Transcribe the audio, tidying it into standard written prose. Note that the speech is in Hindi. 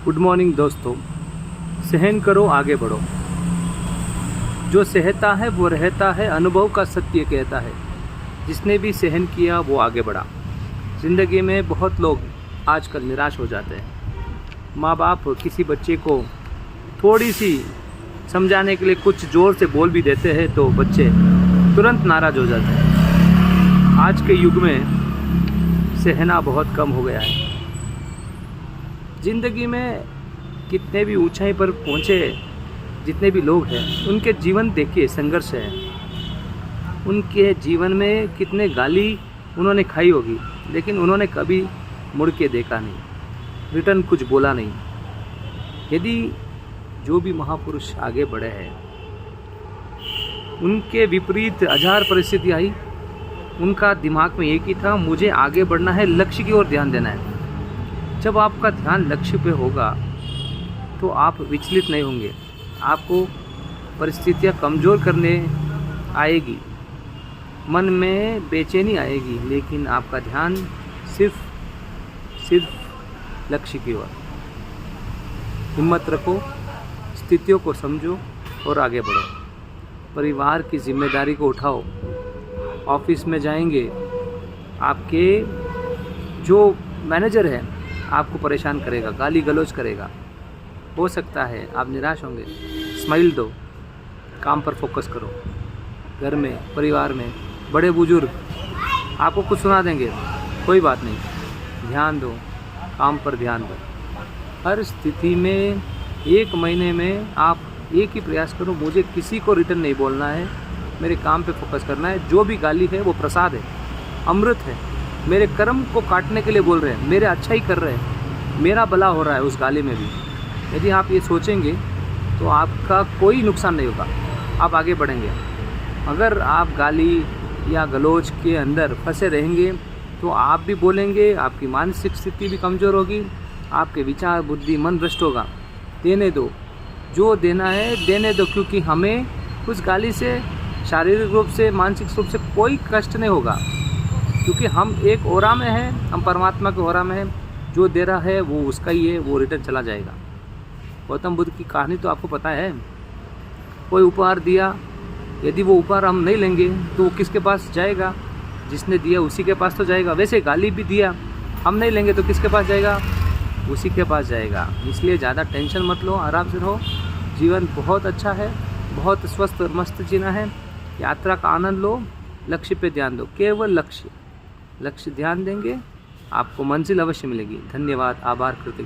गुड मॉर्निंग दोस्तों। सहन करो, आगे बढ़ो। जो सहता है वो रहता है, अनुभव का सत्य कहता है। जिसने भी सहन किया वो आगे बढ़ा। ज़िंदगी में बहुत लोग आजकल निराश हो जाते हैं। माँ बाप किसी बच्चे को थोड़ी सी समझाने के लिए कुछ ज़ोर से बोल भी देते हैं तो बच्चे तुरंत नाराज़ हो जाते हैं। आज के युग में सहना बहुत कम हो गया है। ज़िंदगी में कितने भी ऊंचाई पर पहुँचे जितने भी लोग हैं, उनके जीवन देखिए संघर्ष है। उनके जीवन में कितने गाली उन्होंने खाई होगी, लेकिन उन्होंने कभी मुड़ के देखा नहीं, रिटर्न कुछ बोला नहीं। यदि जो भी महापुरुष आगे बढ़े हैं, उनके विपरीत हजार परिस्थिति आई, उनका दिमाग में एक ही था, मुझे आगे बढ़ना है, लक्ष्य की ओर ध्यान देना है। जब आपका ध्यान लक्ष्य पे होगा तो आप विचलित नहीं होंगे। आपको परिस्थितियाँ कमज़ोर करने आएगी, मन में बेचैनी आएगी, लेकिन आपका ध्यान सिर्फ लक्ष्य की ओर। हिम्मत रखो, स्थितियों को समझो और आगे बढ़ो। परिवार की जिम्मेदारी को उठाओ। ऑफिस में जाएंगे, आपके जो मैनेजर है आपको परेशान करेगा, गाली गलौज करेगा, हो सकता है आप निराश होंगे। स्माइल दो, काम पर फोकस करो। घर में, परिवार में बड़े बुजुर्ग आपको कुछ सुना देंगे, कोई बात नहीं, ध्यान दो, काम पर ध्यान दो। हर स्थिति में 1 महीने में आप एक ही प्रयास करो, मुझे किसी को रिटर्न नहीं बोलना है, मेरे काम पे फोकस करना है। जो भी गाली है वो प्रसाद है, अमृत है, मेरे कर्म को काटने के लिए बोल रहे हैं, मेरे अच्छा ही कर रहे हैं, मेरा भला हो रहा है उस गाली में भी। यदि आप ये सोचेंगे तो आपका कोई नुकसान नहीं होगा, आप आगे बढ़ेंगे। अगर आप गाली या गलौज के अंदर फंसे रहेंगे तो आप भी बोलेंगे, आपकी मानसिक स्थिति भी कमज़ोर होगी, आपके विचार, बुद्धि, मन भ्रष्ट होगा। देने दो, जो देना है देने दो, क्योंकि हमें उस गाली से शारीरिक रूप से, मानसिक रूप से कोई कष्ट नहीं होगा, क्योंकि हम एक ओरा में हैं, हम परमात्मा के ओरा में हैं। जो दे रहा है वो उसका ही है, वो रिटर्न चला जाएगा। गौतम बुद्ध की कहानी तो आपको पता है। कोई उपहार दिया, यदि वो उपहार हम नहीं लेंगे तो वो किसके पास जाएगा? जिसने दिया उसी के पास तो जाएगा। वैसे गाली भी दिया, हम नहीं लेंगे तो किसके पास जाएगा? उसी के पास जाएगा। इसलिए ज़्यादा टेंशन मत लो, आराम से रहो। जीवन बहुत अच्छा है, बहुत स्वस्थ और मस्त जीना है। यात्रा का आनंद लो, लक्ष्य पे ध्यान दो, केवल लक्ष्य ध्यान देंगे, आपको मंजिल अवश्य मिलेगी। धन्यवाद, आभार, कृतज्ञ।